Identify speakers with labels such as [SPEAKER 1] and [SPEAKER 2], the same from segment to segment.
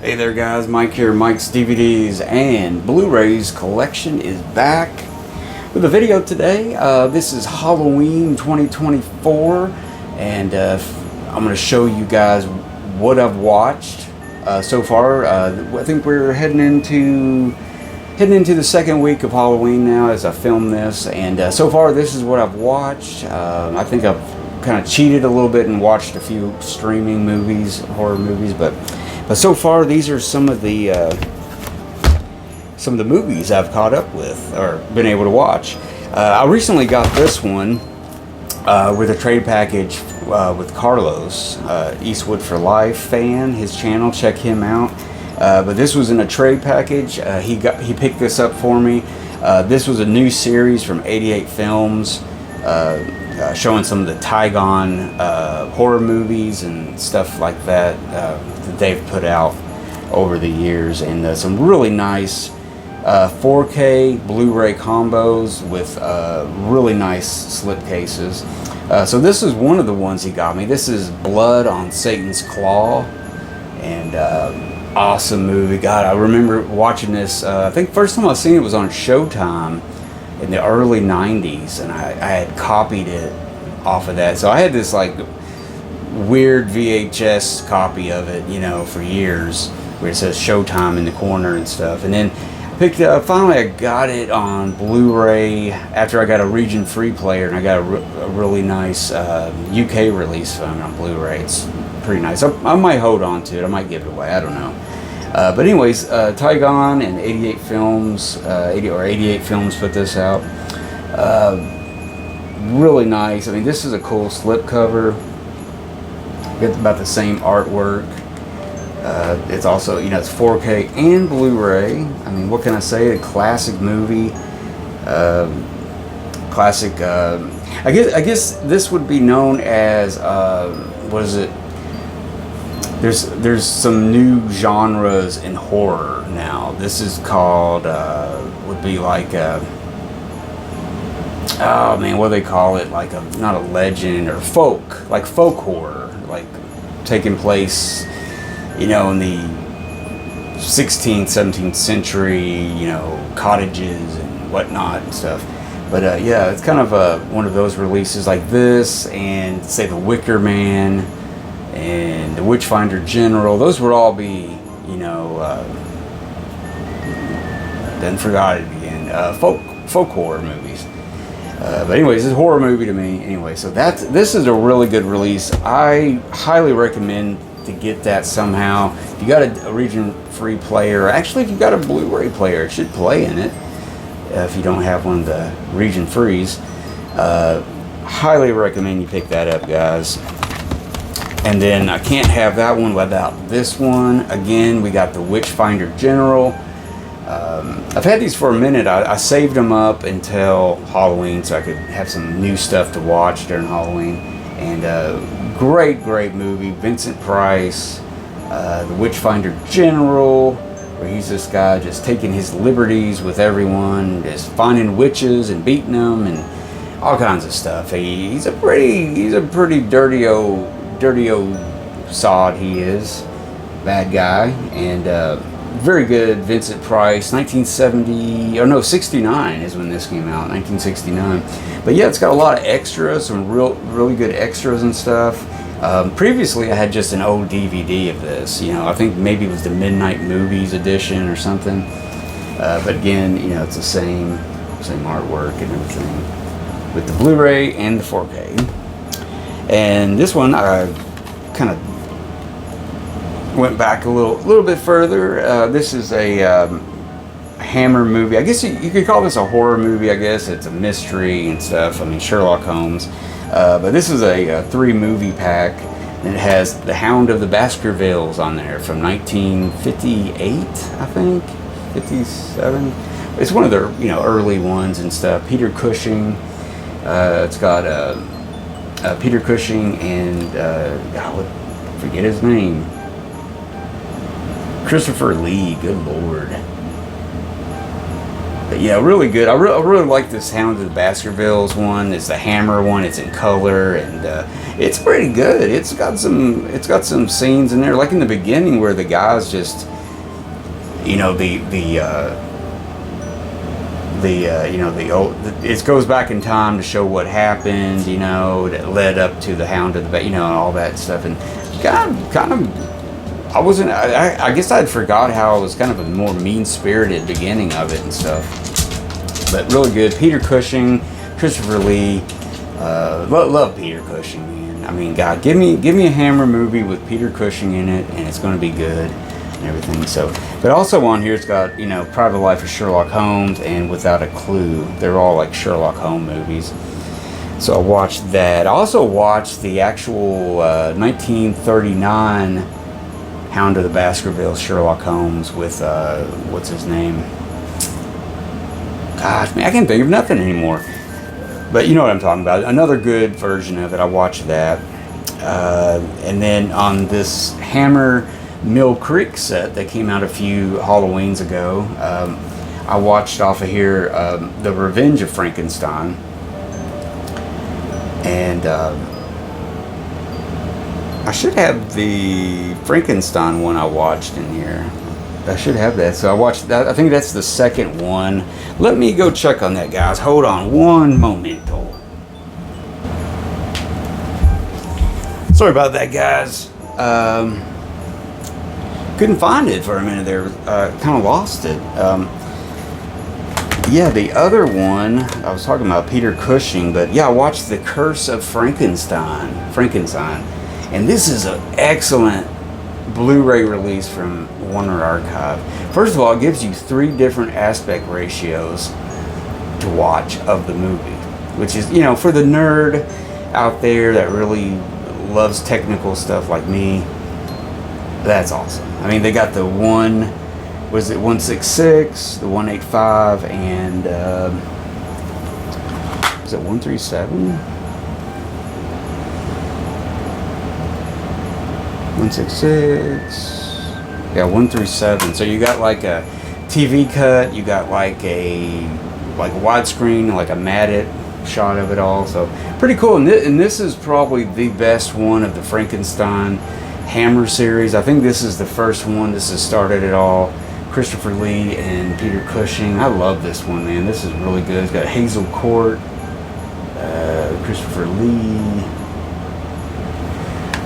[SPEAKER 1] Hey there guys, Mike here. Mike's DVDs and Blu-rays collection is back with a video today. This is Halloween 2024 and I'm going to show you guys what I've watched so far. I think we're heading into the second week of Halloween now as I film this, and so far this is what I've watched. I think I've kind of cheated a little bit and watched a few streaming movies, horror movies, but so far these are some of the movies I've caught up with or been able to watch. I recently got this one with a trade package with Carlos, Eastwood for Life fan, his channel, check him out. But this was in a trade package. He picked this up for me. This was a new series from 88 Films, showing some of the Tygon horror movies and stuff like that that they've put out over the years, and some really nice 4K Blu-ray combos with really nice slipcases. So this is one of the ones he got me. This is Blood on Satan's Claw, and awesome movie. God, I remember watching this. I think first time I seen it was on Showtime in the early 90s, and I had copied it off of that. So I had this like weird VHS copy of it, you know, for years, where it says Showtime in the corner and stuff. And then picked it up. Finally, I got it on Blu-ray after I got a region-free player, and I got a really nice UK release from it on Blu-ray. It's pretty nice. I might hold on to it. I might give it away. I don't know. But anyways, Tygon and 88 Films, 88 Films put this out. Really nice. I mean, this is a cool slip cover. It's about the same artwork. It's also, you know, it's 4K and Blu-ray. I mean, what can I say? A classic movie. Classic. I guess this would be known as what is it? There's some new genres in horror now. This is called would be like oh man, what do they call it? Like not a legend or folk, like folk horror, like taking place, you know, in the 16th, 17th century, you know, cottages and whatnot and stuff. But yeah, it's kind of one of those releases like this, and say The Wicker Man and The Witchfinder General. Those would all be, you know, then forgot it again, folk horror movies. But anyways, it's a horror movie to me. Anyway, so this is a really good release. I highly recommend to get that somehow. If you got a region-free player, actually if you got a Blu-ray player, it should play in it. If you don't have one of the region-frees, highly recommend you pick that up, guys. And then I can't have that one without this one. Again, we got the Witchfinder General. I've had these for a minute. I saved them up until Halloween so I could have some new stuff to watch during Halloween. And great movie. Vincent Price, the Witchfinder General, where he's this guy just taking his liberties with everyone, just finding witches and beating them and all kinds of stuff. He's a pretty dirty old sod. He is bad guy, and very good. Vincent Price, 69 is when this came out, 1969. But yeah, it's got a lot of extras, some really good extras and stuff. Previously I had just an old DVD of this, you know, I think maybe it was the Midnight Movies edition or something. But again, you know, it's the same artwork and everything with the Blu-ray and the 4K. And this one I kind of went back a little bit further. This is a Hammer movie. I guess you could call this a horror movie. I guess it's a mystery and stuff. I mean, Sherlock Holmes. But this is a 3-movie pack, and it has The Hound of the Baskervilles on there from 1958, I think, 57. It's one of their, you know, early ones and stuff. Peter Cushing. It's got Peter Cushing and I forget his name. Christopher Lee. Good Lord. But yeah, really good. I really like this Hound of the Baskervilles one. It's the Hammer one. It's in color, and it's pretty good. It's got some scenes in there, like in the beginning where the guy's just you know, you know, the old, it goes back in time to show what happened, you know, that led up to the Hound of the, you know, and all that stuff. And kind of, I guess I'd forgot how it was kind of a more mean-spirited beginning of it and stuff. But really good. Peter Cushing, Christopher Lee, love Peter Cushing, man. I mean, God, give me a Hammer movie with Peter Cushing in it, and it's going to be good and everything. So, but also on here, it's got, you know, Private Life of Sherlock Holmes and Without a Clue. They're all like Sherlock Holmes movies. So I watched that. I also watched the actual 1939 Hound of the Baskervilles Sherlock Holmes with what's his name? Gosh, man, I can't think of nothing anymore. But you know what I'm talking about. Another good version of it. I watched that. And then on this Hammer Mill Creek set that came out a few Halloweens ago, I watched off of here The Revenge of Frankenstein. And I should have the Frankenstein one I watched in here. I should have that. So I watched that. I think that's the second one. Let me go check on that, guys. Hold on one momento. Sorry about that, guys. Couldn't find it for a minute there. Kind of lost it. Yeah, the other one, I was talking about Peter Cushing, but yeah, I watched The Curse of Frankenstein. And this is an excellent Blu-ray release from Warner Archive. First of all, it gives you 3 different aspect ratios to watch of the movie, which is, you know, for the nerd out there that really loves technical stuff like me, that's awesome. I mean, they got the 166, the 185, and is it 137? 166. Yeah, 137. So you got like a TV cut, you got like a widescreen, like a matted shot of it all. So pretty cool. And this is probably the best one of the Frankenstein Hammer series. I think this is the first one. This has started it all. Christopher Lee and Peter Cushing. I love this one, man. This is really good. It's got Hazel Court, Christopher Lee.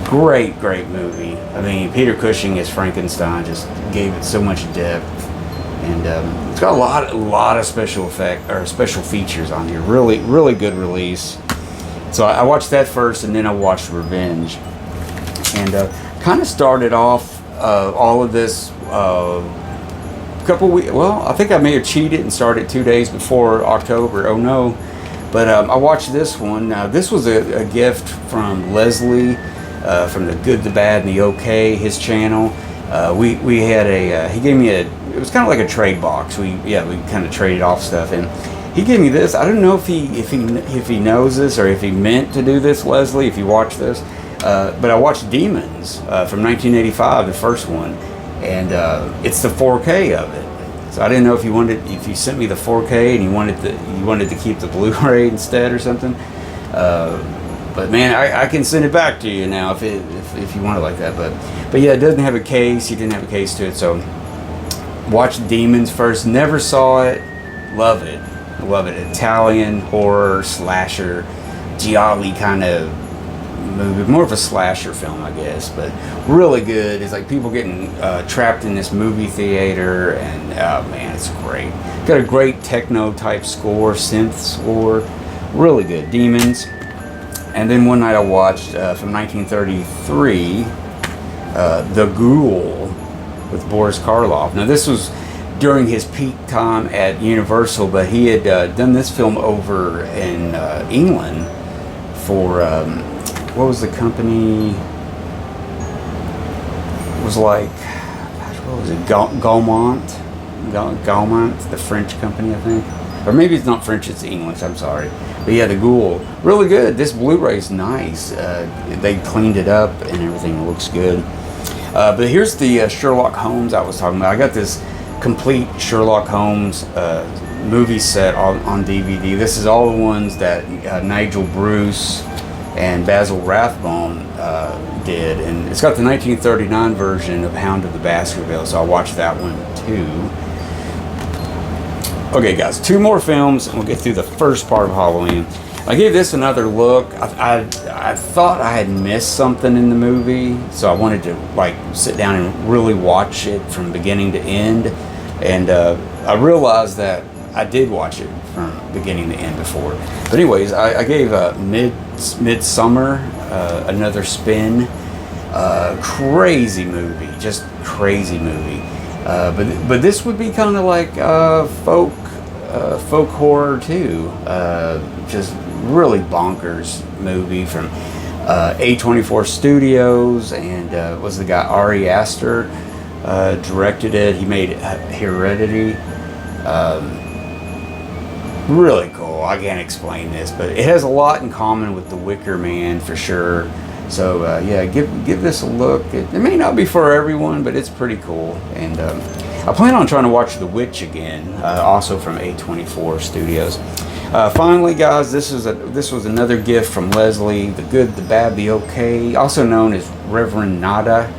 [SPEAKER 1] Great movie. I mean, Peter Cushing as Frankenstein just gave it so much depth, and it's got a lot of special features on here. Really good release. So I watched that first, and then I watched Revenge, and kind of started off all of this couple weeks. Well, I think I may have cheated and started 2 days before October. Oh no! But I watched this one. This was a gift from Leslie. From the Good, the Bad, and the Okay, his channel. We had he gave me it was kind of like a trade box. We kind of traded off stuff, and he gave me this. I don't know if he knows this or if he meant to do this, Leslie, if you watch this. But I watched Demons from 1985, the first one, and it's the 4K of it. So I didn't know if you sent me the 4K and you wanted to keep the Blu-ray instead or something. But man, I can send it back to you now if you want it like that. But yeah, it doesn't have a case. He didn't have a case to it. So watch Demons first. Never saw it. Love it. Italian horror slasher, giallo kind of movie. More of a slasher film, I guess. But really good. It's like people getting trapped in this movie theater, and oh man, it's great. Got a great techno type score, synth score. Really good. Demons. And then one night I watched from 1933, The Ghoul with Boris Karloff. Now this was during his peak time at Universal, but he had done this film over in England for, what was the company? It was like, gosh, what was it? Gaumont, the French company, I think. Or maybe it's not French, it's English, I'm sorry. But yeah, The Ghoul, really good. This Blu-ray's nice. They cleaned it up and everything looks good. But here's the Sherlock Holmes I was talking about. I got this complete Sherlock Holmes movie set on DVD. This is all the ones that Nigel Bruce and Basil Rathbone did, and it's got the 1939 version of Hound of the Baskervilles, so I'll watch that one too. Okay guys, 2 more films and we'll get through the first part of Halloween. I gave this another look. I thought I had missed something in the movie, so I wanted to like sit down and really watch it from beginning to end, and I realized that I did watch it from beginning to end before. But anyways, I gave Midsummer another spin. Crazy movie, just crazy movie. But this would be kind of like folk horror too. Just really bonkers movie from A24 Studios, and was the guy Ari Aster directed it. He made Heredity. Really cool. I can't explain this, but it has a lot in common with The Wicker Man for sure. So yeah, give this a look. It may not be for everyone, but it's pretty cool. And I plan on trying to watch The Witch again, also from A24 Studios. Finally, guys, this was another gift from Leslie, The Good, the Bad, the Okay, also known as Reverend Nada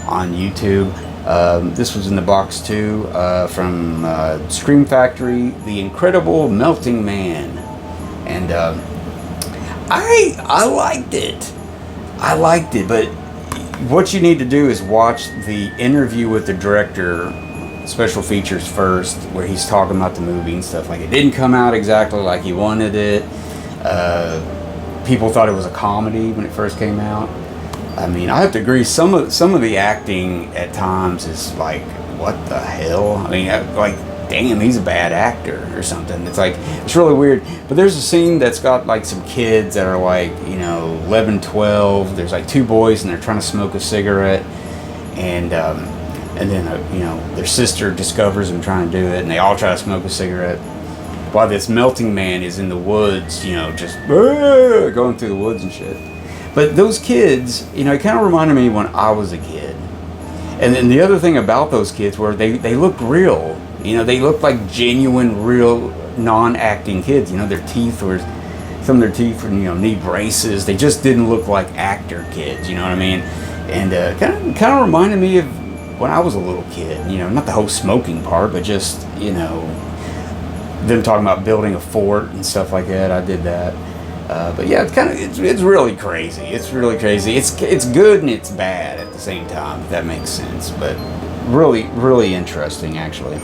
[SPEAKER 1] on YouTube. This was in the box too, from Scream Factory, The Incredible Melting Man, and I liked it. I liked it, but what you need to do is watch the interview with the director, special features first, where he's talking about the movie and stuff. Like, it didn't come out exactly like he wanted it. People thought it was a comedy when it first came out. I mean, I have to agree, some of the acting at times is like, what the hell? I mean, like, damn, he's a bad actor or something. It's like, it's really weird. But there's a scene that's got like some kids that are like, 11, 12. There's like 2 boys and they're trying to smoke a cigarette, and then their sister discovers them trying to do it, and they all try to smoke a cigarette while this melting man is in the woods, just going through the woods and shit. But those kids, it kind of reminded me when I was a kid. And then the other thing about those kids were they looked real. They looked like genuine, real, non-acting kids. Some of their teeth were, knee braces. They just didn't look like actor kids. You know what I mean? And kind of reminded me of when I was a little kid. Not the whole smoking part, but just them talking about building a fort and stuff like that. I did that. But yeah, it's really crazy. It's really crazy. It's good and it's bad at the same time, if that makes sense. But really, really interesting, actually.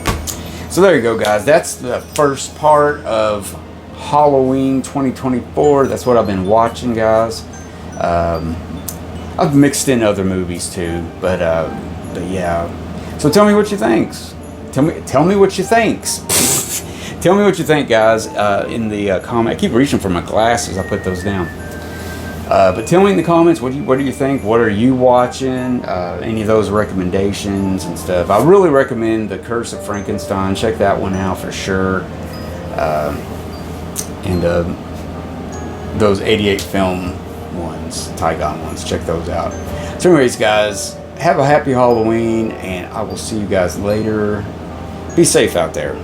[SPEAKER 1] So there you go, guys. That's the first part of Halloween 2024. That's what I've been watching, guys. I've mixed in other movies too, but yeah. So tell me what you think. Tell me what you think. Tell me what you think, guys, in the comment. I keep reaching for my glasses. I put those down. But tell me in the comments, what do you think? What are you watching? Any of those recommendations and stuff. I really recommend The Curse of Frankenstein. Check that one out for sure. And those 88 film ones, Tygon ones. Check those out. So anyways, guys, have a happy Halloween, and I will see you guys later. Be safe out there.